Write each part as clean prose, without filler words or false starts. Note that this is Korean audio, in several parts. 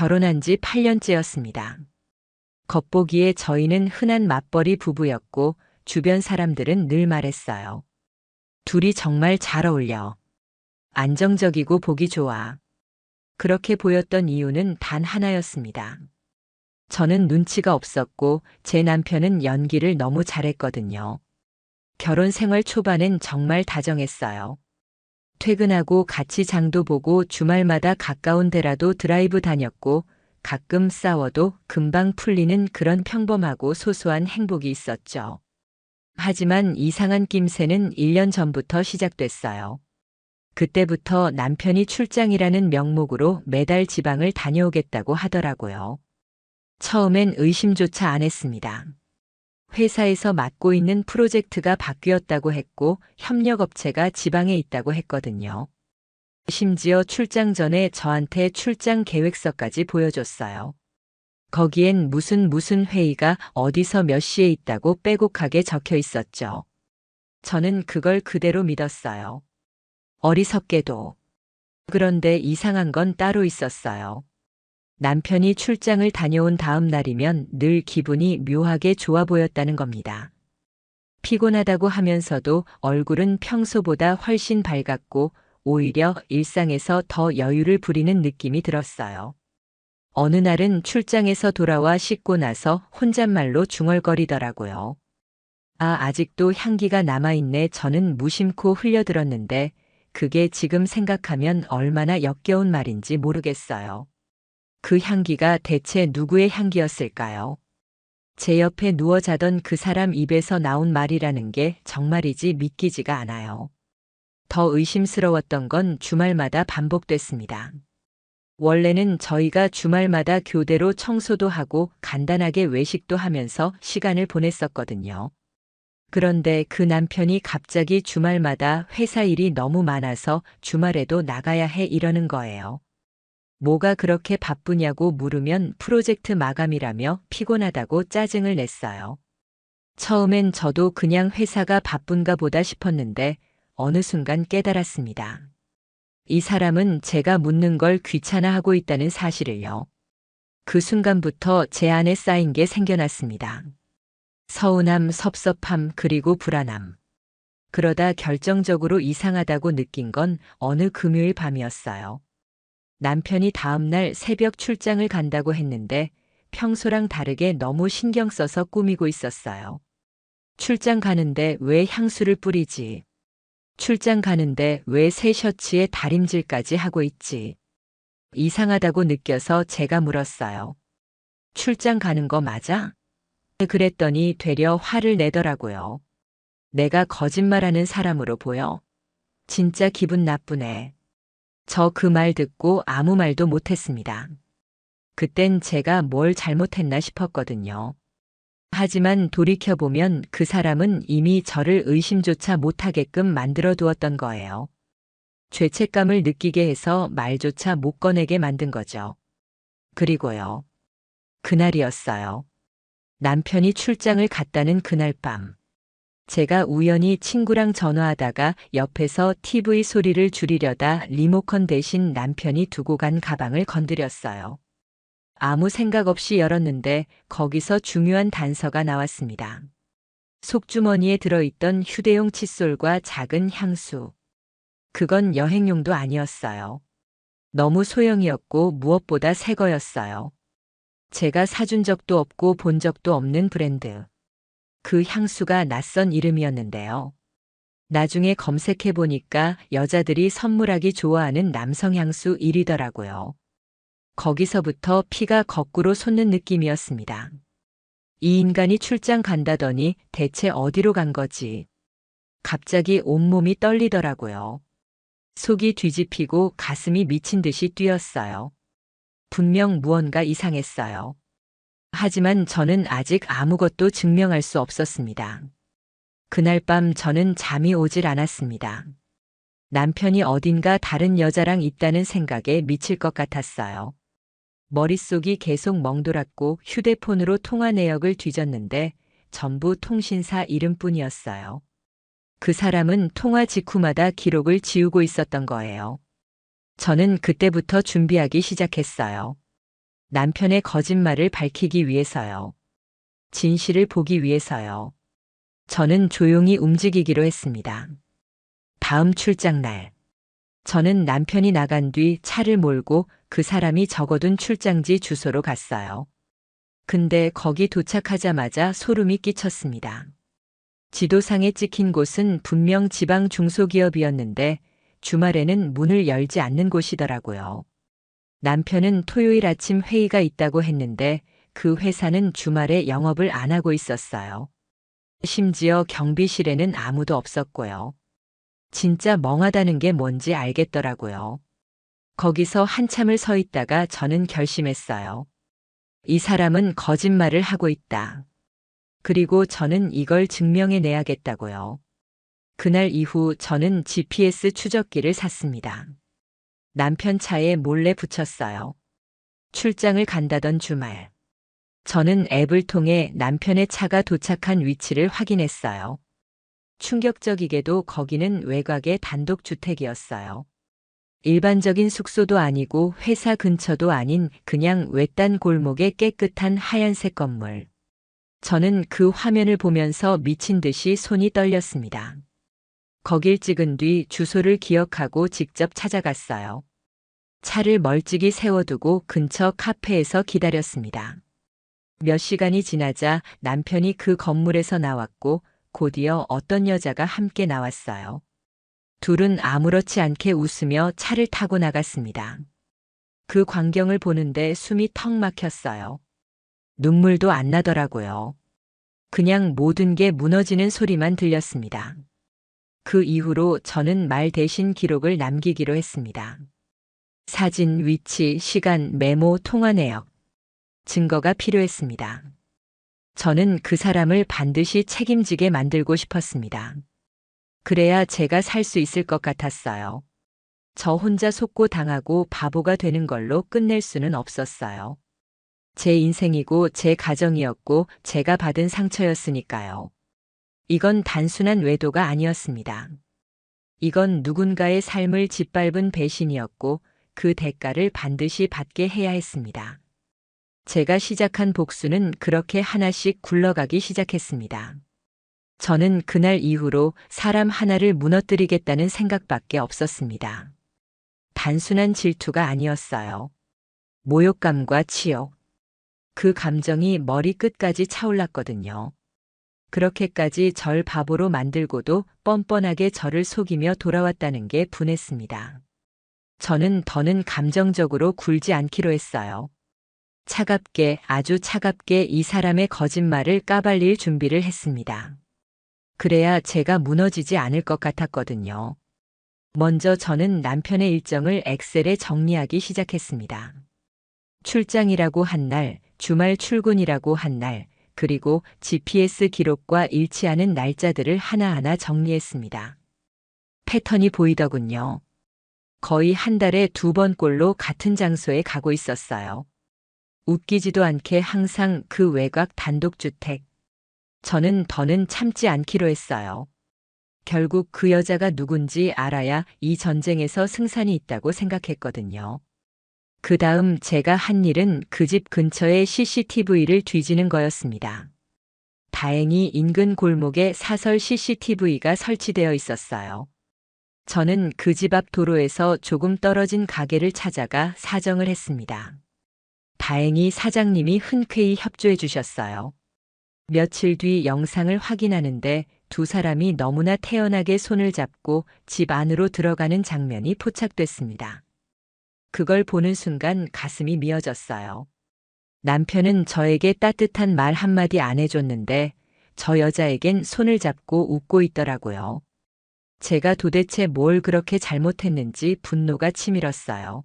결혼한 지 8년째였습니다. 겉보기에 저희는 흔한 맞벌이 부부였고 주변 사람들은 늘 말했어요. 둘이 정말 잘 어울려. 안정적이고 보기 좋아. 그렇게 보였던 이유는 단 하나였습니다. 저는 눈치가 없었고 제 남편은 연기를 너무 잘했거든요. 결혼 생활 초반엔 정말 다정했어요. 퇴근하고 같이 장도 보고 주말마다 가까운 데라도 드라이브 다녔고 가끔 싸워도 금방 풀리는 그런 평범하고 소소한 행복이 있었죠. 하지만 이상한 낌새는 1년 전부터 시작됐어요. 그때부터 남편이 출장이라는 명목으로 매달 지방을 다녀오겠다고 하더라고요. 처음엔 의심조차 안 했습니다. 회사에서 맡고 있는 프로젝트가 바뀌었다고 했고 협력업체가 지방에 있다고 했거든요. 심지어 출장 전에 저한테 출장 계획서까지 보여줬어요. 거기엔 무슨 회의가 어디서 몇 시에 있다고 빼곡하게 적혀 있었죠. 저는 그걸 그대로 믿었어요. 어리석게도. 그런데 이상한 건 따로 있었어요. 남편이 출장을 다녀온 다음 날이면 늘 기분이 묘하게 좋아 보였다는 겁니다. 피곤하다고 하면서도 얼굴은 평소보다 훨씬 밝았고 오히려 일상에서 더 여유를 부리는 느낌이 들었어요. 어느 날은 출장에서 돌아와 씻고 나서 혼잣말로 중얼거리더라고요. 아직도 향기가 남아있네. 저는 무심코 흘려들었는데 그게 지금 생각하면 얼마나 역겨운 말인지 모르겠어요. 그 향기가 대체 누구의 향기였을까요? 제 옆에 누워 자던 그 사람 입에서 나온 말이라는 게 정말이지 믿기지가 않아요. 더 의심스러웠던 건 주말마다 반복됐습니다. 원래는 저희가 주말마다 교대로 청소도 하고 간단하게 외식도 하면서 시간을 보냈었거든요. 그런데 그 남편이 갑자기 주말마다 회사 일이 너무 많아서 주말에도 나가야 해 이러는 거예요. 뭐가 그렇게 바쁘냐고 물으면 프로젝트 마감이라며 피곤하다고 짜증을 냈어요. 처음엔 저도 그냥 회사가 바쁜가 보다 싶었는데 어느 순간 깨달았습니다. 이 사람은 제가 묻는 걸 귀찮아하고 있다는 사실을요. 그 순간부터 제 안에 쌓인 게 생겨났습니다. 서운함, 섭섭함, 그리고 불안함. 그러다 결정적으로 이상하다고 느낀 건 어느 금요일 밤이었어요. 남편이 다음날 새벽 출장을 간다고 했는데 평소랑 다르게 너무 신경 써서 꾸미고 있었어요. 출장 가는데 왜 향수를 뿌리지? 출장 가는데 왜 새 셔츠에 다림질까지 하고 있지? 이상하다고 느껴서 제가 물었어요. 출장 가는 거 맞아? 그랬더니 되려 화를 내더라고요. 내가 거짓말하는 사람으로 보여. 진짜 기분 나쁘네. 저 그 말 듣고 아무 말도 못했습니다. 그땐 제가 뭘 잘못했나 싶었거든요. 하지만 돌이켜보면 그 사람은 이미 저를 의심조차 못하게끔 만들어 두었던 거예요. 죄책감을 느끼게 해서 말조차 못 꺼내게 만든 거죠. 그리고요. 그날이었어요. 남편이 출장을 갔다는 그날 밤. 제가 우연히 친구랑 전화하다가 옆에서 TV 소리를 줄이려다 리모컨 대신 남편이 두고 간 가방을 건드렸어요. 아무 생각 없이 열었는데 거기서 중요한 단서가 나왔습니다. 속주머니에 들어있던 휴대용 칫솔과 작은 향수. 그건 여행용도 아니었어요. 너무 소형이었고 무엇보다 새 거였어요. 제가 사준 적도 없고 본 적도 없는 브랜드. 그 향수가 낯선 이름이었는데요. 나중에 검색해 보니까 여자들이 선물하기 좋아하는 남성 향수 1위더라고요. 거기서부터 피가 거꾸로 솟는 느낌이었습니다. 이 인간이 출장 간다더니 대체 어디로 간 거지? 갑자기 온몸이 떨리더라고요. 속이 뒤집히고 가슴이 미친 듯이 뛰었어요. 분명 무언가 이상했어요. 하지만 저는 아직 아무것도 증명할 수 없었습니다. 그날 밤 저는 잠이 오질 않았습니다. 남편이 어딘가 다른 여자랑 있다는 생각에 미칠 것 같았어요. 머릿속이 계속 멍돌았고 휴대폰으로 통화 내역을 뒤졌는데 전부 통신사 이름뿐이었어요. 그 사람은 통화 직후마다 기록을 지우고 있었던 거예요. 저는 그때부터 준비하기 시작했어요. 남편의 거짓말을 밝히기 위해서요. 진실을 보기 위해서요. 저는 조용히 움직이기로 했습니다. 다음 출장 날. 저는 남편이 나간 뒤 차를 몰고 그 사람이 적어둔 출장지 주소로 갔어요. 근데 거기 도착하자마자 소름이 끼쳤습니다. 지도상에 찍힌 곳은 분명 지방 중소기업이었는데 주말에는 문을 열지 않는 곳이더라고요. 남편은 토요일 아침 회의가 있다고 했는데 그 회사는 주말에 영업을 안 하고 있었어요. 심지어 경비실에는 아무도 없었고요. 진짜 멍하다는 게 뭔지 알겠더라고요. 거기서 한참을 서 있다가 저는 결심했어요. 이 사람은 거짓말을 하고 있다. 그리고 저는 이걸 증명해내야겠다고요. 그날 이후 저는 GPS 추적기를 샀습니다. 남편 차에 몰래 붙였어요. 출장을 간다던 주말. 저는 앱을 통해 남편의 차가 도착한 위치를 확인했어요. 충격적이게도 거기는 외곽의 단독주택이었어요. 일반적인 숙소도 아니고 회사 근처도 아닌 그냥 외딴 골목의 깨끗한 하얀색 건물. 저는 그 화면을 보면서 미친 듯이 손이 떨렸습니다. 거길 찍은 뒤 주소를 기억하고 직접 찾아갔어요. 차를 멀찍이 세워두고 근처 카페에서 기다렸습니다. 몇 시간이 지나자 남편이 그 건물에서 나왔고 곧이어 어떤 여자가 함께 나왔어요. 둘은 아무렇지 않게 웃으며 차를 타고 나갔습니다. 그 광경을 보는데 숨이 턱 막혔어요. 눈물도 안 나더라고요. 그냥 모든 게 무너지는 소리만 들렸습니다. 그 이후로 저는 말 대신 기록을 남기기로 했습니다. 사진, 위치, 시간, 메모, 통화 내역. 증거가 필요했습니다. 저는 그 사람을 반드시 책임지게 만들고 싶었습니다. 그래야 제가 살 수 있을 것 같았어요. 저 혼자 속고 당하고 바보가 되는 걸로 끝낼 수는 없었어요. 제 인생이고 제 가정이었고 제가 받은 상처였으니까요. 이건 단순한 외도가 아니었습니다. 이건 누군가의 삶을 짓밟은 배신이었고 그 대가를 반드시 받게 해야 했습니다. 제가 시작한 복수는 그렇게 하나씩 굴러가기 시작했습니다. 저는 그날 이후로 사람 하나를 무너뜨리겠다는 생각밖에 없었습니다. 단순한 질투가 아니었어요. 모욕감과 치욕. 그 감정이 머리 끝까지 차올랐거든요. 그렇게까지 절 바보로 만들고도 뻔뻔하게 저를 속이며 돌아왔다는 게 분했습니다. 저는 더는 감정적으로 굴지 않기로 했어요. 차갑게, 아주 차갑게 이 사람의 거짓말을 까발릴 준비를 했습니다. 그래야 제가 무너지지 않을 것 같았거든요. 먼저 저는 남편의 일정을 엑셀에 정리하기 시작했습니다. 출장이라고 한 날, 주말 출근이라고 한 날, 그리고 GPS 기록과 일치하는 날짜들을 하나하나 정리했습니다. 패턴이 보이더군요. 거의 한 달에 2번꼴로 같은 장소에 가고 있었어요. 웃기지도 않게 항상 그 외곽 단독주택. 저는 더는 참지 않기로 했어요. 결국 그 여자가 누군지 알아야 이 전쟁에서 승산이 있다고 생각했거든요. 그 다음 제가 한 일은 그 집 근처의 CCTV를 뒤지는 거였습니다. 다행히 인근 골목에 사설 CCTV가 설치되어 있었어요. 저는 그 집 앞 도로에서 조금 떨어진 가게를 찾아가 사정을 했습니다. 다행히 사장님이 흔쾌히 협조해 주셨어요. 며칠 뒤 영상을 확인하는데 두 사람이 너무나 태연하게 손을 잡고 집 안으로 들어가는 장면이 포착됐습니다. 그걸 보는 순간 가슴이 미어졌어요. 남편은 저에게 따뜻한 말 한마디 안 해줬는데 저 여자에겐 손을 잡고 웃고 있더라고요. 제가 도대체 뭘 그렇게 잘못했는지 분노가 치밀었어요.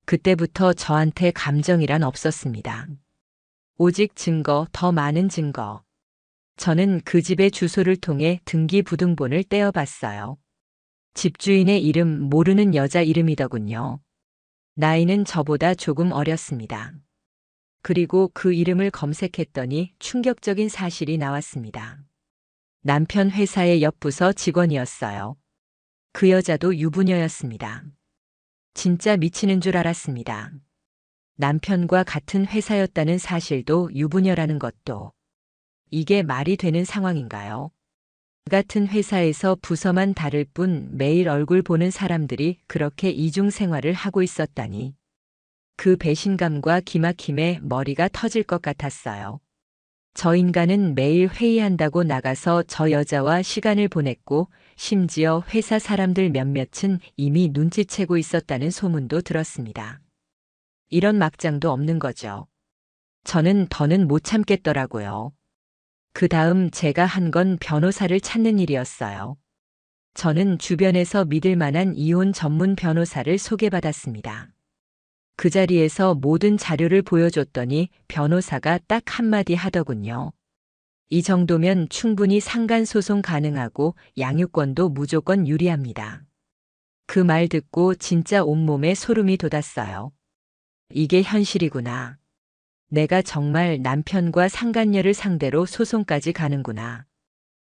그때부터 저한테 감정이란 없었습니다. 오직 증거, 더 많은 증거. 저는 그 집의 주소를 통해 등기부등본을 떼어봤어요. 집주인의 이름 모르는 여자 이름이더군요. 나이는 저보다 조금 어렸습니다. 그리고 그 이름을 검색했더니 충격적인 사실이 나왔습니다. 남편 회사의 옆 부서 직원이었어요. 그 여자도 유부녀였습니다. 진짜 미치는 줄 알았습니다. 남편과 같은 회사였다는 사실도 유부녀라는 것도. 이게 말이 되는 상황인가요? 같은 회사에서 부서만 다를 뿐 매일 얼굴 보는 사람들이 그렇게 이중 생활을 하고 있었다니. 그 배신감과 기막힘에 머리가 터질 것 같았어요. 저 인간은 매일 회의한다고 나가서 저 여자와 시간을 보냈고 심지어 회사 사람들 몇몇은 이미 눈치채고 있었다는 소문도 들었습니다. 이런 막장도 없는 거죠. 저는 더는 못 참겠더라고요. 그 다음 제가 한 건 변호사를 찾는 일이었어요. 저는 주변에서 믿을 만한 이혼 전문 변호사를 소개받았습니다. 그 자리에서 모든 자료를 보여줬더니 변호사가 딱 한마디 하더군요. 이 정도면 충분히 상간소송 가능하고 양육권도 무조건 유리합니다. 그 말 듣고 진짜 온몸에 소름이 돋았어요. 이게 현실이구나. 내가 정말 남편과 상간녀를 상대로 소송까지 가는구나.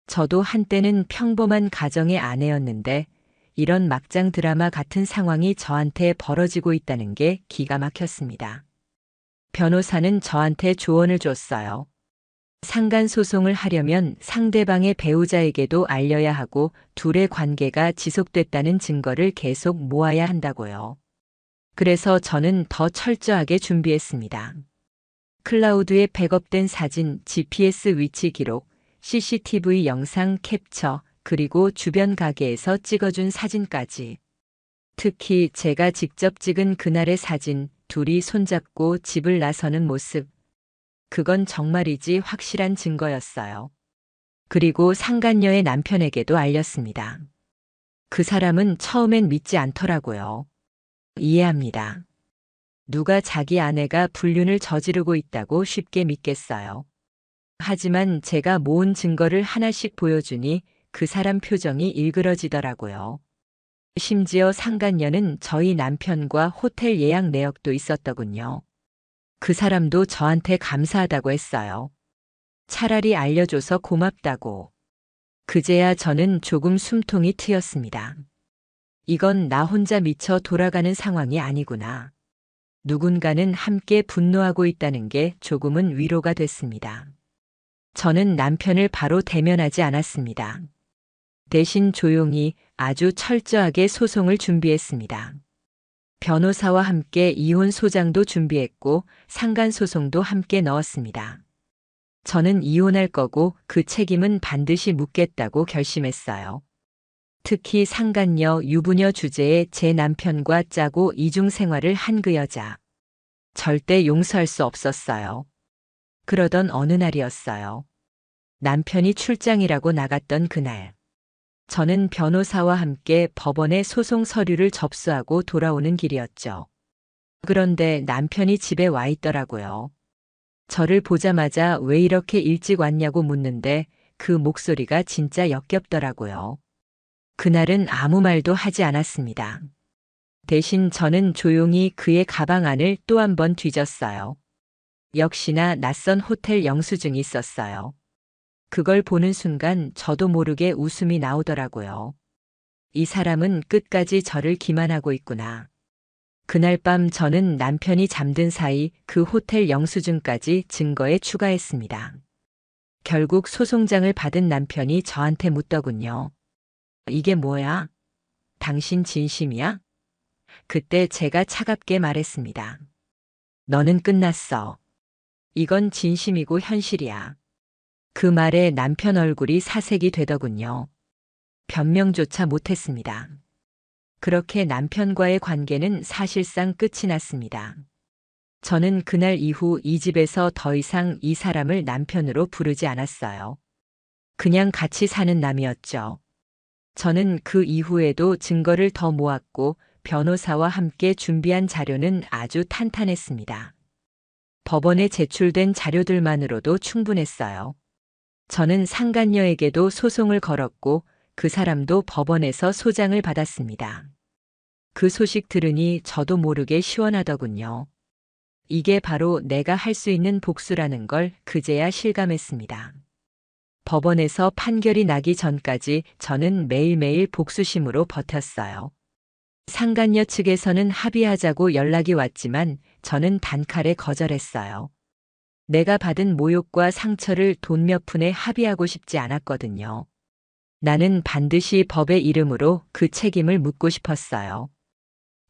저도 한때는 평범한 가정의 아내였는데 이런 막장 드라마 같은 상황이 저한테 벌어지고 있다는 게 기가 막혔습니다. 변호사는 저한테 조언을 줬어요. 상간소송을 하려면 상대방의 배우자에게도 알려야 하고 둘의 관계가 지속됐다는 증거를 계속 모아야 한다고요. 그래서 저는 더 철저하게 준비했습니다. 클라우드에 백업된 사진, GPS 위치 기록, CCTV 영상 캡처, 그리고 주변 가게에서 찍어준 사진까지. 특히 제가 직접 찍은 그날의 사진, 둘이 손잡고 집을 나서는 모습. 그건 정말이지 확실한 증거였어요. 그리고 상간녀의 남편에게도 알렸습니다. 그 사람은 처음엔 믿지 않더라고요. 이해합니다. 누가 자기 아내가 불륜을 저지르고 있다고 쉽게 믿겠어요. 하지만 제가 모은 증거를 하나씩 보여주니 그 사람 표정이 일그러지더라고요. 심지어 상간녀는 저희 남편과 호텔 예약 내역도 있었더군요. 그 사람도 저한테 감사하다고 했어요. 차라리 알려줘서 고맙다고. 그제야 저는 조금 숨통이 트였습니다. 이건 나 혼자 미쳐 돌아가는 상황이 아니구나. 누군가는 함께 분노하고 있다는 게 조금은 위로가 됐습니다. 저는 남편을 바로 대면하지 않았습니다. 대신 조용히 아주 철저하게 소송을 준비했습니다. 변호사와 함께 이혼 소장도 준비했고 상간소송도 함께 넣었습니다. 저는 이혼할 거고 그 책임은 반드시 묻겠다고 결심했어요. 특히 상간녀, 유부녀 주제에 제 남편과 짜고 이중 생활을 한 그 여자. 절대 용서할 수 없었어요. 그러던 어느 날이었어요. 남편이 출장이라고 나갔던 그날. 저는 변호사와 함께 법원에 소송 서류를 접수하고 돌아오는 길이었죠. 그런데 남편이 집에 와 있더라고요. 저를 보자마자 왜 이렇게 일찍 왔냐고 묻는데 그 목소리가 진짜 역겹더라고요. 그날은 아무 말도 하지 않았습니다. 대신 저는 조용히 그의 가방 안을 또 한 번 뒤졌어요. 역시나 낯선 호텔 영수증이 있었어요. 그걸 보는 순간 저도 모르게 웃음이 나오더라고요. 이 사람은 끝까지 저를 기만하고 있구나. 그날 밤 저는 남편이 잠든 사이 그 호텔 영수증까지 증거에 추가했습니다. 결국 소송장을 받은 남편이 저한테 묻더군요. 이게 뭐야? 당신 진심이야? 그때 제가 차갑게 말했습니다. 너는 끝났어. 이건 진심이고 현실이야. 그 말에 남편 얼굴이 사색이 되더군요. 변명조차 못했습니다. 그렇게 남편과의 관계는 사실상 끝이 났습니다. 저는 그날 이후 이 집에서 더 이상 이 사람을 남편으로 부르지 않았어요. 그냥 같이 사는 남이었죠. 저는 그 이후에도 증거를 더 모았고 변호사와 함께 준비한 자료는 아주 탄탄했습니다. 법원에 제출된 자료들만으로도 충분했어요. 저는 상간녀에게도 소송을 걸었고 그 사람도 법원에서 소장을 받았습니다. 그 소식 들으니 저도 모르게 시원하더군요. 이게 바로 내가 할 수 있는 복수라는 걸 그제야 실감했습니다. 법원에서 판결이 나기 전까지 저는 매일매일 복수심으로 버텼어요. 상간녀 측에서는 합의하자고 연락이 왔지만 저는 단칼에 거절했어요. 내가 받은 모욕과 상처를 돈 몇 푼에 합의하고 싶지 않았거든요. 나는 반드시 법의 이름으로 그 책임을 묻고 싶었어요.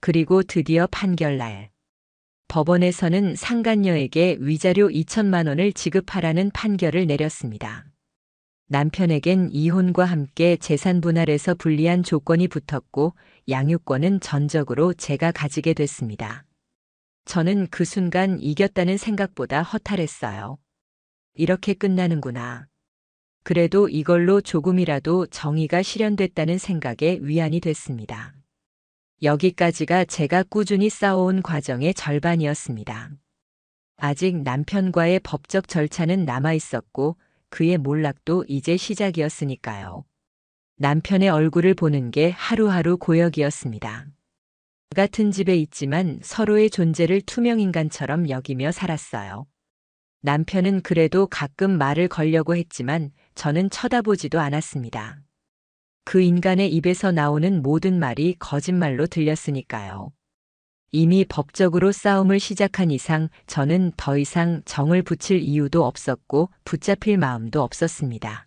그리고 드디어 판결날. 법원에서는 상간녀에게 위자료 2천만 원을 지급하라는 판결을 내렸습니다. 남편에겐 이혼과 함께 재산 분할에서 불리한 조건이 붙었고 양육권은 전적으로 제가 가지게 됐습니다. 저는 그 순간 이겼다는 생각보다 허탈했어요. 이렇게 끝나는구나. 그래도 이걸로 조금이라도 정의가 실현됐다는 생각에 위안이 됐습니다. 여기까지가 제가 꾸준히 쌓아온 과정의 절반이었습니다. 아직 남편과의 법적 절차는 남아 있었고 그의 몰락도 이제 시작이었으니까요. 남편의 얼굴을 보는 게 하루하루 고역이었습니다. 같은 집에 있지만 서로의 존재를 투명인간처럼 여기며 살았어요. 남편은 그래도 가끔 말을 걸려고 했지만 저는 쳐다보지도 않았습니다. 그 인간의 입에서 나오는 모든 말이 거짓말로 들렸으니까요. 이미 법적으로 싸움을 시작한 이상 저는 더 이상 정을 붙일 이유도 없었고 붙잡힐 마음도 없었습니다.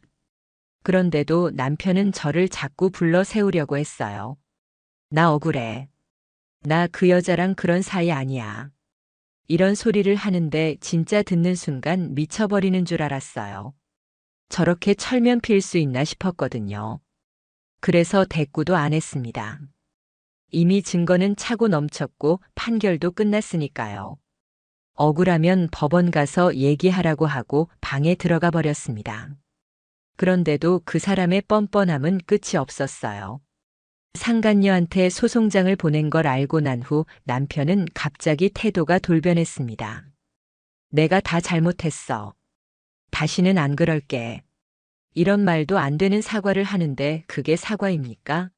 그런데도 남편은 저를 자꾸 불러 세우려고 했어요. 나 억울해. 나 그 여자랑 그런 사이 아니야. 이런 소리를 하는데 진짜 듣는 순간 미쳐버리는 줄 알았어요. 저렇게 철면 필 수 있나 싶었거든요. 그래서 대꾸도 안 했습니다. 이미 증거는 차고 넘쳤고 판결도 끝났으니까요. 억울하면 법원 가서 얘기하라고 하고 방에 들어가 버렸습니다. 그런데도 그 사람의 뻔뻔함은 끝이 없었어요. 상간녀한테 소송장을 보낸 걸 알고 난 후 남편은 갑자기 태도가 돌변했습니다. 내가 다 잘못했어. 다시는 안 그럴게. 이런 말도 안 되는 사과를 하는데 그게 사과입니까?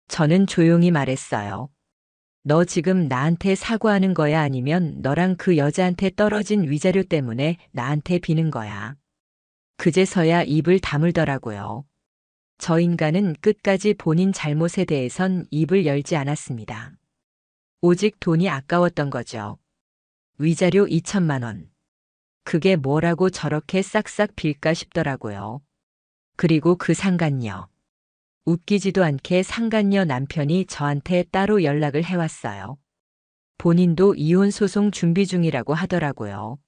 저는 조용히 말했어요. 너 지금 나한테 사과하는 거야 아니면 너랑 그 여자한테 떨어진 위자료 때문에 나한테 비는 거야. 그제서야 입을 다물더라고요. 저 인간은 끝까지 본인 잘못에 대해선 입을 열지 않았습니다. 오직 돈이 아까웠던 거죠. 위자료 2천만 원. 그게 뭐라고 저렇게 싹싹 빌까 싶더라고요. 그리고 그 상간녀. 웃기지도 않게 상간녀 남편이 저한테 따로 연락을 해왔어요. 본인도 이혼 소송 준비 중이라고 하더라고요.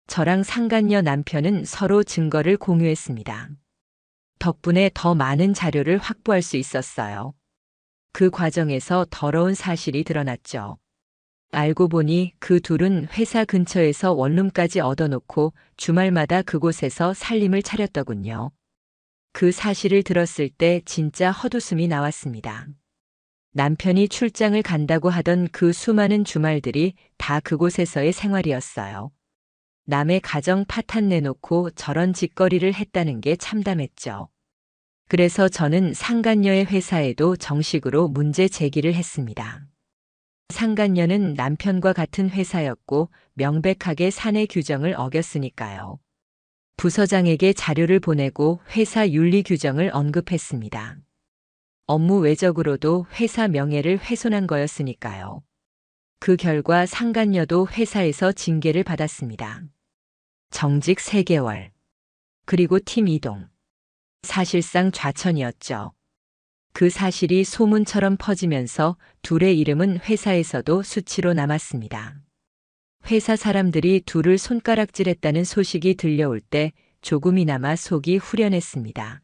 저랑 상간녀 남편은 서로 증거를 공유했습니다. 덕분에 더 많은 자료를 확보할 수 있었어요. 그 과정에서 더러운 사실이 드러났죠. 알고 보니 그 둘은 회사 근처에서 원룸까지 얻어놓고 주말마다 그곳에서 살림을 차렸더군요. 그 사실을 들었을 때 진짜 헛웃음이 나왔습니다. 남편이 출장을 간다고 하던 그 수많은 주말들이 다 그곳에서의 생활이었어요. 남의 가정 파탄 내놓고 저런 짓거리를 했다는 게 참담했죠. 그래서 저는 상간녀의 회사에도 정식으로 문제 제기를 했습니다. 상간녀는 남편과 같은 회사였고 명백하게 사내 규정을 어겼으니까요. 부서장에게 자료를 보내고 회사 윤리 규정을 언급했습니다. 업무 외적으로도 회사 명예를 훼손한 거였으니까요. 그 결과 상간녀도 회사에서 징계를 받았습니다. 정직 3개월. 그리고 팀 이동. 사실상 좌천이었죠. 그 사실이 소문처럼 퍼지면서 둘의 이름은 회사에서도 수치로 남았습니다. 회사 사람들이 둘을 손가락질했다는 소식이 들려올 때 조금이나마 속이 후련했습니다.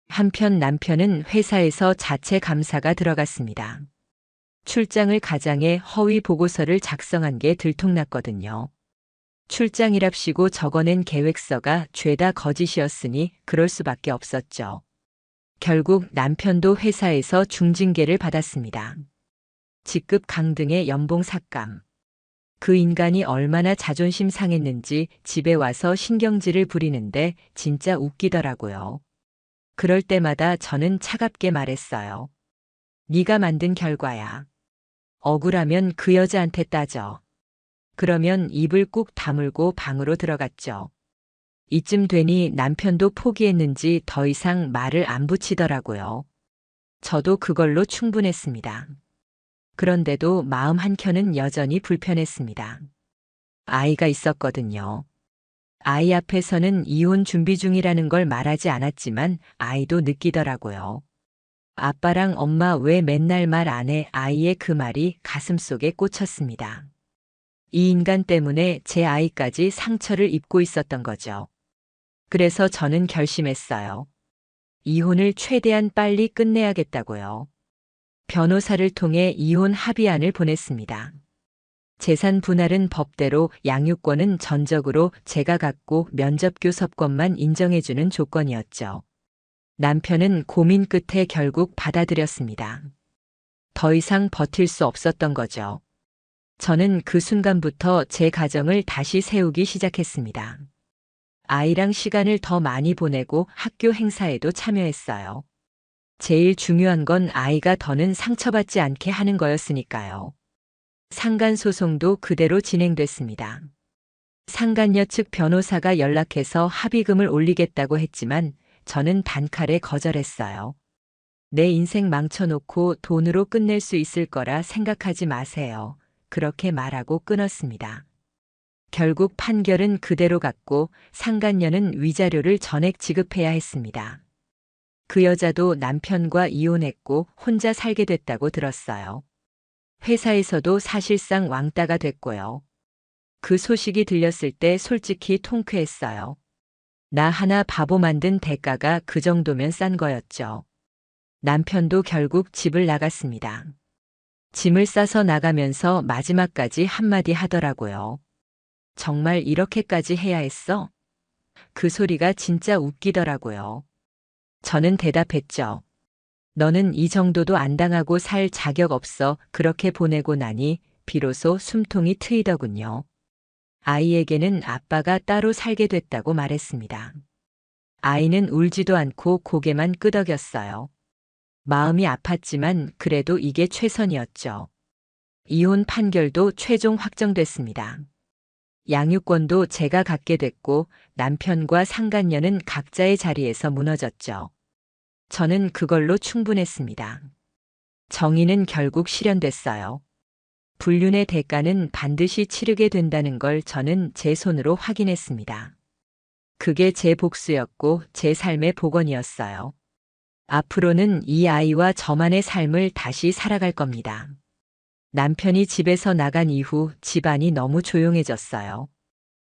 한편 남편은 회사에서 자체 감사가 들어갔습니다. 출장을 가장해 허위 보고서를 작성한 게 들통났거든요. 출장이랍시고 적어낸 계획서가 죄다 거짓이었으니 그럴 수밖에 없었죠. 결국 남편도 회사에서 중징계를 받았습니다. 직급 강등의 연봉 삭감. 그 인간이 얼마나 자존심 상했는지 집에 와서 신경질을 부리는데 진짜 웃기더라고요. 그럴 때마다 저는 차갑게 말했어요. 네가 만든 결과야. 억울하면 그 여자한테 따져. 그러면 입을 꾹 다물고 방으로 들어갔죠. 이쯤 되니 남편도 포기했는지 더 이상 말을 안 붙이더라고요. 저도 그걸로 충분했습니다. 그런데도 마음 한켠은 여전히 불편했습니다. 아이가 있었거든요. 아이 앞에서는 이혼 준비 중이라는 걸 말하지 않았지만 아이도 느끼더라고요. 아빠랑 엄마 왜 맨날 말 안 해? 아이의 그 말이 가슴속에 꽂혔습니다. 이 인간 때문에 제 아이까지 상처를 입고 있었던 거죠. 그래서 저는 결심했어요. 이혼을 최대한 빨리 끝내야겠다고요. 변호사를 통해 이혼 합의안을 보냈습니다. 재산 분할은 법대로, 양육권은 전적으로 제가 갖고 면접교섭권만 인정해주는 조건이었죠. 남편은 고민 끝에 결국 받아들였습니다. 더 이상 버틸 수 없었던 거죠. 저는 그 순간부터 제 가정을 다시 세우기 시작했습니다. 아이랑 시간을 더 많이 보내고 학교 행사에도 참여했어요. 제일 중요한 건 아이가 더는 상처받지 않게 하는 거였으니까요. 상간소송도 그대로 진행됐습니다. 상간녀 측 변호사가 연락해서 합의금을 올리겠다고 했지만 저는 단칼에 거절했어요. 내 인생 망쳐놓고 돈으로 끝낼 수 있을 거라 생각하지 마세요. 그렇게 말하고 끊었습니다. 결국 판결은 그대로 갔고 상간녀는 위자료를 전액 지급해야 했습니다. 그 여자도 남편과 이혼했고 혼자 살게 됐다고 들었어요. 회사에서도 사실상 왕따가 됐고요. 그 소식이 들렸을 때 솔직히 통쾌했어요. 나 하나 바보 만든 대가가 그 정도면 싼 거였죠. 남편도 결국 집을 나갔습니다. 짐을 싸서 나가면서 마지막까지 한마디 하더라고요. 정말 이렇게까지 해야 했어? 그 소리가 진짜 웃기더라고요. 저는 대답했죠. 너는 이 정도도 안 당하고 살 자격 없어. 그렇게 보내고 나니 비로소 숨통이 트이더군요. 아이에게는 아빠가 따로 살게 됐다고 말했습니다. 아이는 울지도 않고 고개만 끄덕였어요. 마음이 아팠지만 그래도 이게 최선이었죠. 이혼 판결도 최종 확정됐습니다. 양육권도 제가 갖게 됐고 남편과 상간녀는 각자의 자리에서 무너졌죠. 저는 그걸로 충분했습니다. 정의는 결국 실현됐어요. 불륜의 대가는 반드시 치르게 된다는 걸 저는 제 손으로 확인했습니다. 그게 제 복수였고 제 삶의 복원이었어요. 앞으로는 이 아이와 저만의 삶을 다시 살아갈 겁니다. 남편이 집에서 나간 이후 집안이 너무 조용해졌어요.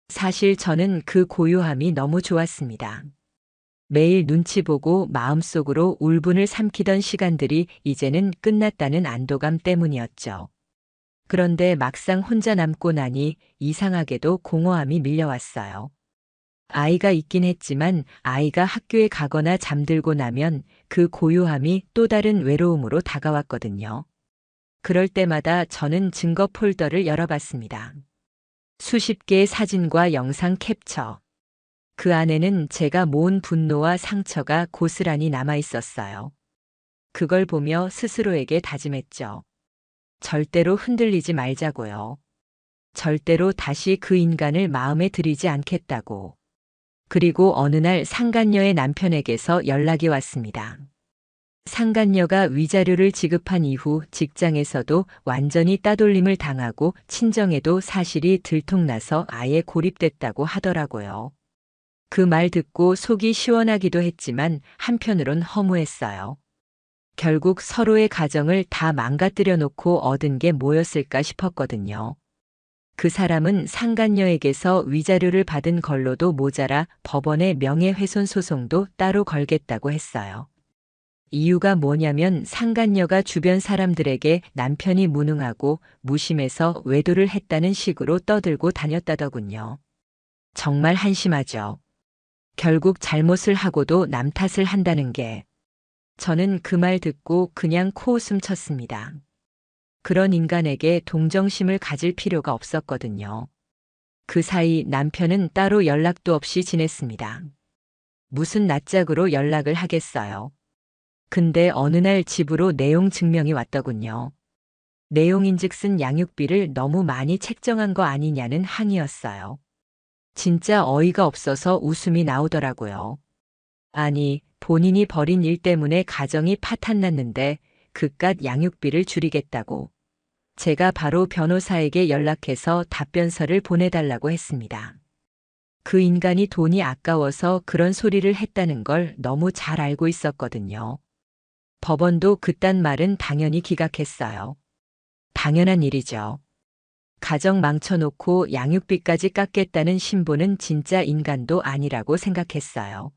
사실 저는 그 고요함이 너무 좋았습니다. 매일 눈치 보고 마음속으로 울분을 삼키던 시간들이 이제는 끝났다는 안도감 때문이었죠. 그런데 막상 혼자 남고 나니 이상하게도 공허함이 밀려왔어요. 아이가 있긴 했지만 아이가 학교에 가거나 잠들고 나면 그 고요함이 또 다른 외로움으로 다가왔거든요. 그럴 때마다 저는 증거 폴더를 열어봤습니다. 수십 개의 사진과 영상 캡처. 그 안에는 제가 모은 분노와 상처가 고스란히 남아 있었어요. 그걸 보며 스스로에게 다짐했죠. 절대로 흔들리지 말자고요. 절대로 다시 그 인간을 마음에 들이지 않겠다고. 그리고 어느 날 상간녀의 남편에게서 연락이 왔습니다. 상간녀가 위자료를 지급한 이후 직장에서도 완전히 따돌림을 당하고 친정에도 사실이 들통나서 아예 고립됐다고 하더라고요. 그 말 듣고 속이 시원하기도 했지만 한편으론 허무했어요. 결국 서로의 가정을 다 망가뜨려 놓고 얻은 게 뭐였을까 싶었거든요. 그 사람은 상간녀에게서 위자료를 받은 걸로도 모자라 법원에 명예훼손 소송도 따로 걸겠다고 했어요. 이유가 뭐냐면 상간녀가 주변 사람들에게 남편이 무능하고 무심해서 외도를 했다는 식으로 떠들고 다녔다더군요. 정말 한심하죠. 결국 잘못을 하고도 남 탓을 한다는 게. 저는 그 말 듣고 그냥 코웃음 쳤습니다. 그런 인간에게 동정심을 가질 필요가 없었거든요. 그 사이 남편은 따로 연락도 없이 지냈습니다. 무슨 낯짝으로 연락을 하겠어요. 근데 어느 날 집으로 내용 증명이 왔더군요. 내용인즉슨 양육비를 너무 많이 책정한 거 아니냐는 항의였어요. 진짜 어이가 없어서 웃음이 나오더라고요. 아니, 본인이 벌인 일 때문에 가정이 파탄났는데 그깟 양육비를 줄이겠다고. 제가 바로 변호사에게 연락해서 답변서를 보내달라고 했습니다. 그 인간이 돈이 아까워서 그런 소리를 했다는 걸 너무 잘 알고 있었거든요. 법원도 그딴 말은 당연히 기각했어요. 당연한 일이죠. 가정 망쳐놓고 양육비까지 깎겠다는 신부는 진짜 인간도 아니라고 생각했어요.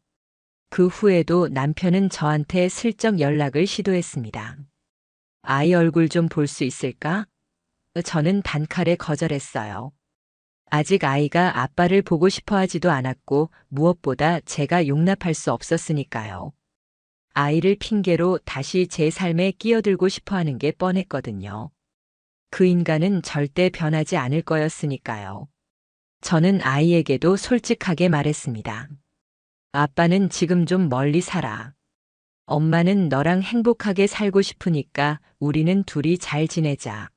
그 후에도 남편은 저한테 슬쩍 연락을 시도했습니다. 아이 얼굴 좀 볼 수 있을까? 저는 단칼에 거절했어요. 아직 아이가 아빠를 보고 싶어 하지도 않았고 무엇보다 제가 용납할 수 없었으니까요. 아이를 핑계로 다시 제 삶에 끼어들고 싶어 하는 게 뻔했거든요. 그 인간은 절대 변하지 않을 거였으니까요. 저는 아이에게도 솔직하게 말했습니다. 아빠는 지금 좀 멀리 살아. 엄마는 너랑 행복하게 살고 싶으니까 우리는 둘이 잘 지내자.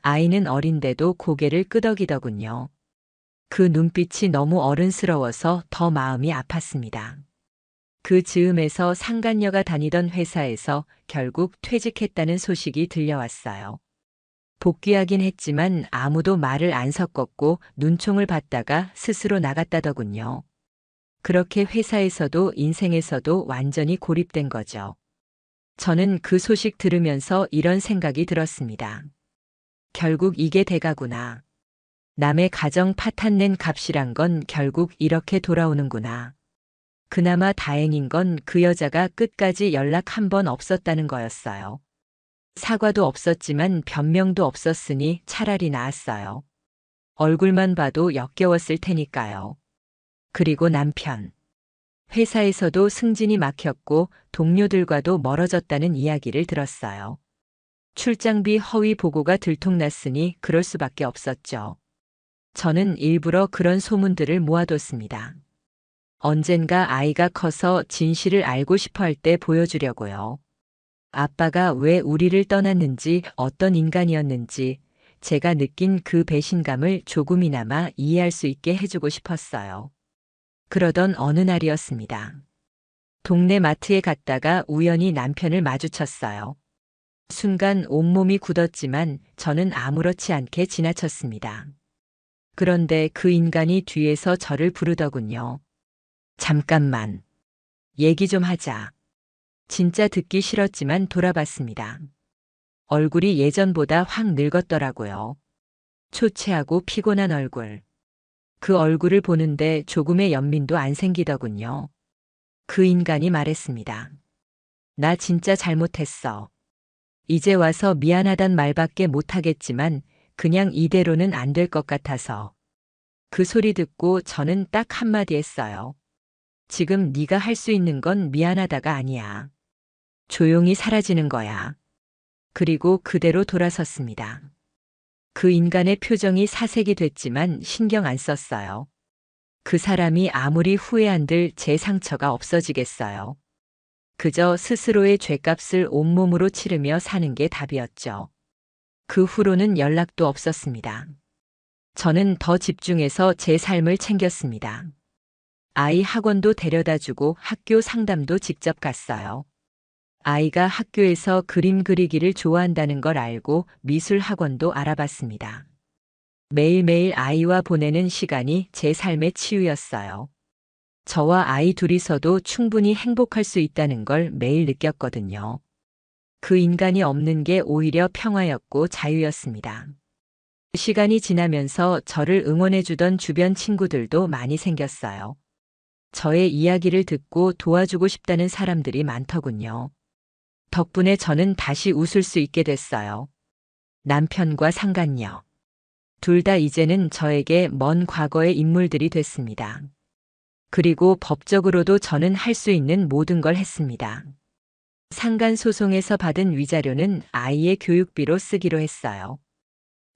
아이는 어린데도 고개를 끄덕이더군요. 그 눈빛이 너무 어른스러워서 더 마음이 아팠습니다. 그 즈음에서 상간녀가 다니던 회사에서 결국 퇴직했다는 소식이 들려왔어요. 복귀하긴 했지만 아무도 말을 안 섞었고 눈총을 받다가 스스로 나갔다더군요. 그렇게 회사에서도 인생에서도 완전히 고립된 거죠. 저는 그 소식 들으면서 이런 생각이 들었습니다. 결국 이게 대가구나. 남의 가정 파탄낸 값이란 건 결국 이렇게 돌아오는구나. 그나마 다행인 건 그 여자가 끝까지 연락 한 번 없었다는 거였어요. 사과도 없었지만 변명도 없었으니 차라리 나았어요. 얼굴만 봐도 역겨웠을 테니까요. 그리고 남편. 회사에서도 승진이 막혔고 동료들과도 멀어졌다는 이야기를 들었어요. 출장비 허위 보고가 들통났으니 그럴 수밖에 없었죠. 저는 일부러 그런 소문들을 모아뒀습니다. 언젠가 아이가 커서 진실을 알고 싶어 할 때 보여주려고요. 아빠가 왜 우리를 떠났는지, 어떤 인간이었는지, 제가 느낀 그 배신감을 조금이나마 이해할 수 있게 해주고 싶었어요. 그러던 어느 날이었습니다. 동네 마트에 갔다가 우연히 남편을 마주쳤어요. 순간 온몸이 굳었지만 저는 아무렇지 않게 지나쳤습니다. 그런데 그 인간이 뒤에서 저를 부르더군요. 잠깐만. 얘기 좀 하자. 진짜 듣기 싫었지만 돌아봤습니다. 얼굴이 예전보다 확 늙었더라고요. 초췌하고 피곤한 얼굴. 그 얼굴을 보는데 조금의 연민도 안 생기더군요. 그 인간이 말했습니다. 나 진짜 잘못했어. 이제 와서 미안하단 말밖에 못하겠지만 그냥 이대로는 안 될 것 같아서. 그 소리 듣고 저는 딱 한마디 했어요. 지금 네가 할 수 있는 건 미안하다가 아니야. 조용히 사라지는 거야. 그리고 그대로 돌아섰습니다. 그 인간의 표정이 사색이 됐지만 신경 안 썼어요. 그 사람이 아무리 후회한들 제 상처가 없어지겠어요. 그저 스스로의 죗값을 온몸으로 치르며 사는 게 답이었죠. 그 후로는 연락도 없었습니다. 저는 더 집중해서 제 삶을 챙겼습니다. 아이 학원도 데려다주고 학교 상담도 직접 갔어요. 아이가 학교에서 그림 그리기를 좋아한다는 걸 알고 미술 학원도 알아봤습니다. 매일매일 아이와 보내는 시간이 제 삶의 치유였어요. 저와 아이 둘이서도 충분히 행복할 수 있다는 걸 매일 느꼈거든요. 그 인간이 없는 게 오히려 평화였고 자유였습니다. 시간이 지나면서 저를 응원해주던 주변 친구들도 많이 생겼어요. 저의 이야기를 듣고 도와주고 싶다는 사람들이 많더군요. 덕분에 저는 다시 웃을 수 있게 됐어요. 남편과 상간녀. 둘 다 이제는 저에게 먼 과거의 인물들이 됐습니다. 그리고 법적으로도 저는 할 수 있는 모든 걸 했습니다. 상간소송에서 받은 위자료는 아이의 교육비로 쓰기로 했어요.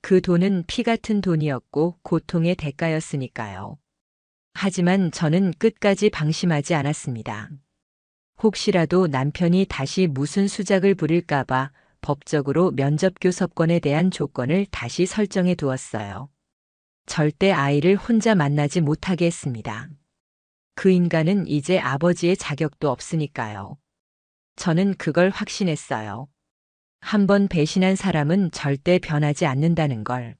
그 돈은 피 같은 돈이었고 고통의 대가였으니까요. 하지만 저는 끝까지 방심하지 않았습니다. 혹시라도 남편이 다시 무슨 수작을 부릴까봐 법적으로 면접교섭권에 대한 조건을 다시 설정해 두었어요. 절대 아이를 혼자 만나지 못하게 했습니다. 그 인간은 이제 아버지의 자격도 없으니까요. 저는 그걸 확신했어요. 한번 배신한 사람은 절대 변하지 않는다는 걸.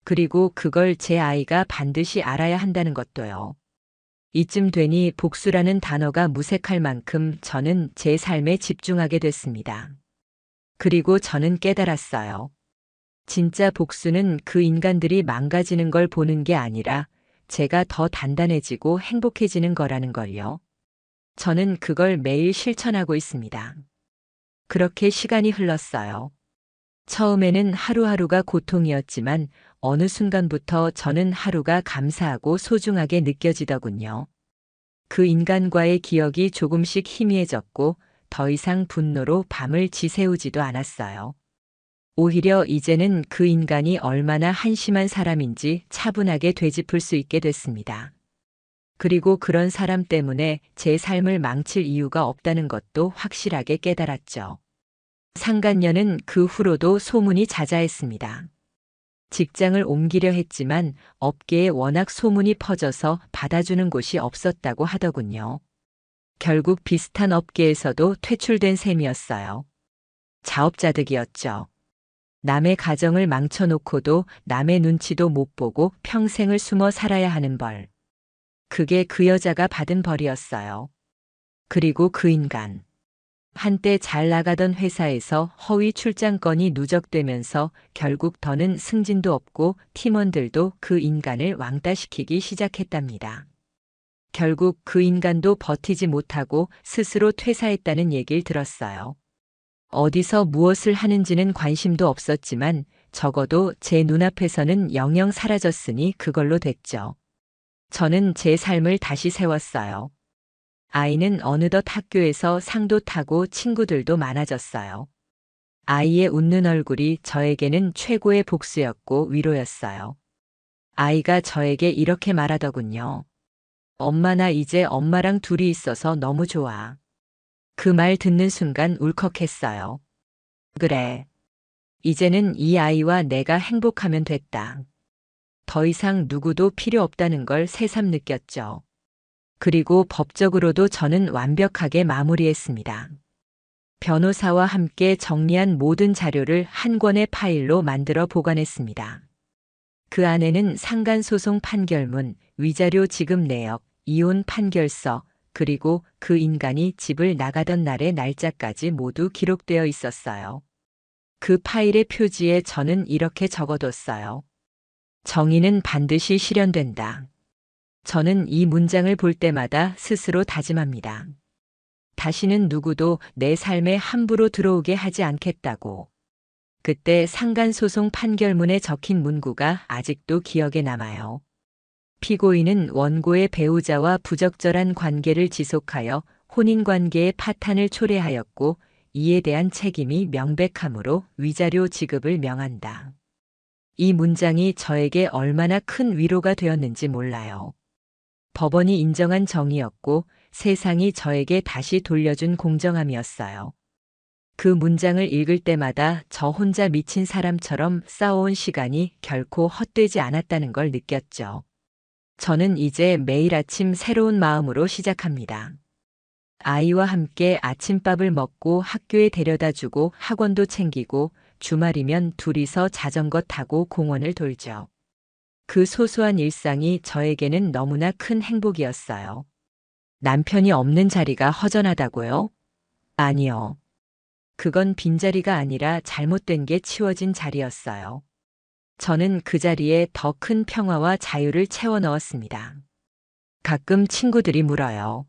그리고 그걸 제 아이가 반드시 알아야 한다는 것도요. 이쯤 되니 복수라는 단어가 무색할 만큼 저는 제 삶에 집중하게 됐습니다. 그리고 저는 깨달았어요. 진짜 복수는 그 인간들이 망가지는 걸 보는 게 아니라 제가 더 단단해지고 행복해지는 거라는 걸요. 저는 그걸 매일 실천하고 있습니다. 그렇게 시간이 흘렀어요. 처음에는 하루하루가 고통이었지만 어느 순간부터 저는 하루가 감사하고 소중하게 느껴지더군요. 그 인간과의 기억이 조금씩 희미해졌고 더 이상 분노로 밤을 지새우지도 않았어요. 오히려 이제는 그 인간이 얼마나 한심한 사람인지 차분하게 되짚을 수 있게 됐습니다. 그리고 그런 사람 때문에 제 삶을 망칠 이유가 없다는 것도 확실하게 깨달았죠. 상간녀는 그 후로도 소문이 자자했습니다. 직장을 옮기려 했지만 업계에 워낙 소문이 퍼져서 받아주는 곳이 없었다고 하더군요. 결국 비슷한 업계에서도 퇴출된 셈이었어요. 자업자득이었죠. 남의 가정을 망쳐놓고도 남의 눈치도 못 보고 평생을 숨어 살아야 하는 벌. 그게 그 여자가 받은 벌이었어요. 그리고 그 인간. 한때 잘 나가던 회사에서 허위 출장 건이 누적되면서 결국 더는 승진도 없고 팀원들도 그 인간을 왕따시키기 시작했답니다. 결국 그 인간도 버티지 못하고 스스로 퇴사했다는 얘기를 들었어요. 어디서 무엇을 하는지는 관심도 없었지만 적어도 제 눈앞에서는 영영 사라졌으니 그걸로 됐죠. 저는 제 삶을 다시 세웠어요. 아이는 어느덧 학교에서 상도 타고 친구들도 많아졌어요. 아이의 웃는 얼굴이 저에게는 최고의 복수였고 위로였어요. 아이가 저에게 이렇게 말하더군요. 엄마, 나 이제 엄마랑 둘이 있어서 너무 좋아. 그 말 듣는 순간 울컥했어요. 그래. 이제는 이 아이와 내가 행복하면 됐다. 더 이상 누구도 필요 없다는 걸 새삼 느꼈죠. 그리고 법적으로도 저는 완벽하게 마무리했습니다. 변호사와 함께 정리한 모든 자료를 한 권의 파일로 만들어 보관했습니다. 그 안에는 상간소송 판결문, 위자료 지급 내역, 이혼 판결서, 그리고 그 인간이 집을 나가던 날의 날짜까지 모두 기록되어 있었어요. 그 파일의 표지에 저는 이렇게 적어뒀어요. 정의는 반드시 실현된다. 저는 이 문장을 볼 때마다 스스로 다짐합니다. 다시는 누구도 내 삶에 함부로 들어오게 하지 않겠다고. 그때 상간소송 판결문에 적힌 문구가 아직도 기억에 남아요. 피고인은 원고의 배우자와 부적절한 관계를 지속하여 혼인관계의 파탄을 초래하였고 이에 대한 책임이 명백하므로 위자료 지급을 명한다. 이 문장이 저에게 얼마나 큰 위로가 되었는지 몰라요. 법원이 인정한 정의였고 세상이 저에게 다시 돌려준 공정함이었어요. 그 문장을 읽을 때마다 저 혼자 미친 사람처럼 싸워온 시간이 결코 헛되지 않았다는 걸 느꼈죠. 저는 이제 매일 아침 새로운 마음으로 시작합니다. 아이와 함께 아침밥을 먹고 학교에 데려다주고 학원도 챙기고 주말이면 둘이서 자전거 타고 공원을 돌죠. 그 소소한 일상이 저에게는 너무나 큰 행복이었어요. 남편이 없는 자리가 허전하다고요? 아니요. 그건 빈자리가 아니라 잘못된 게 치워진 자리였어요. 저는 그 자리에 더 큰 평화와 자유를 채워 넣었습니다. 가끔 친구들이 물어요.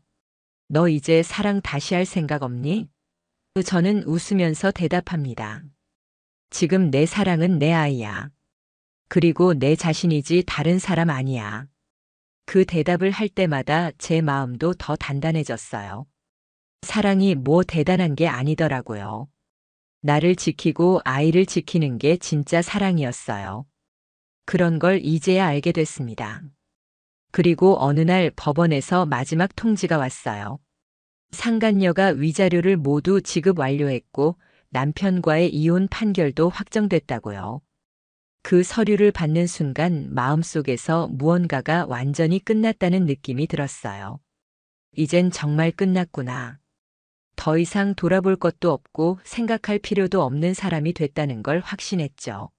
너 이제 사랑 다시 할 생각 없니? 저는 웃으면서 대답합니다. 지금 내 사랑은 내 아이야. 그리고 내 자신이지 다른 사람 아니야. 그 대답을 할 때마다 제 마음도 더 단단해졌어요. 사랑이 뭐 대단한 게 아니더라고요. 나를 지키고 아이를 지키는 게 진짜 사랑이었어요. 그런 걸 이제야 알게 됐습니다. 그리고 어느 날 법원에서 마지막 통지가 왔어요. 상간녀가 위자료를 모두 지급 완료했고 남편과의 이혼 판결도 확정됐다고요. 그 서류를 받는 순간 마음속에서 무언가가 완전히 끝났다는 느낌이 들었어요. 이젠 정말 끝났구나. 더 이상 돌아볼 것도 없고 생각할 필요도 없는 사람이 됐다는 걸 확신했죠.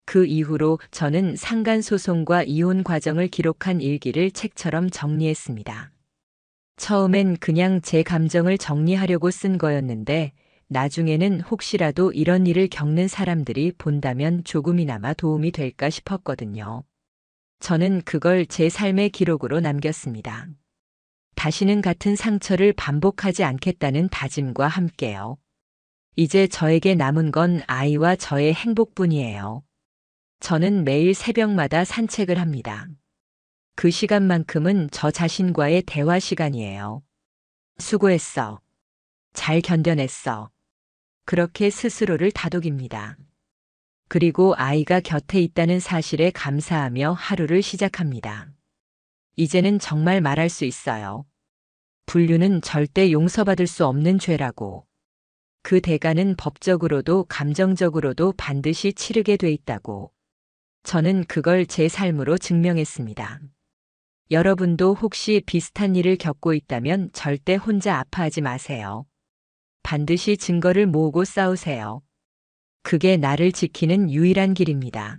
그 이후로 저는 상간소송과 이혼 과정을 기록한 일기를 책처럼 정리했습니다. 처음엔 그냥 제 감정을 정리하려고 쓴 거였는데 나중에는 혹시라도 이런 일을 겪는 사람들이 본다면 조금이나마 도움이 될까 싶었거든요. 저는 그걸 제 삶의 기록으로 남겼습니다. 다시는 같은 상처를 반복하지 않겠다는 다짐과 함께요. 이제 저에게 남은 건 아이와 저의 행복뿐이에요. 저는 매일 새벽마다 산책을 합니다. 그 시간만큼은 저 자신과의 대화 시간이에요. 수고했어. 잘 견뎌냈어. 그렇게 스스로를 다독입니다. 그리고 아이가 곁에 있다는 사실에 감사하며 하루를 시작합니다. 이제는 정말 말할 수 있어요. 불륜은 절대 용서받을 수 없는 죄라고. 그 대가는 법적으로도 감정적으로도 반드시 치르게 돼 있다고. 저는 그걸 제 삶으로 증명했습니다. 여러분도 혹시 비슷한 일을 겪고 있다면 절대 혼자 아파하지 마세요. 반드시 증거를 모으고 싸우세요. 그게 나를 지키는 유일한 길입니다.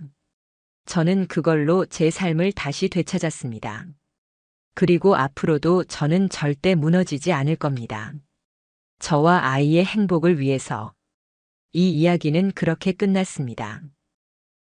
저는 그걸로 제 삶을 다시 되찾았습니다. 그리고 앞으로도 저는 절대 무너지지 않을 겁니다. 저와 아이의 행복을 위해서. 이 이야기는 그렇게 끝났습니다.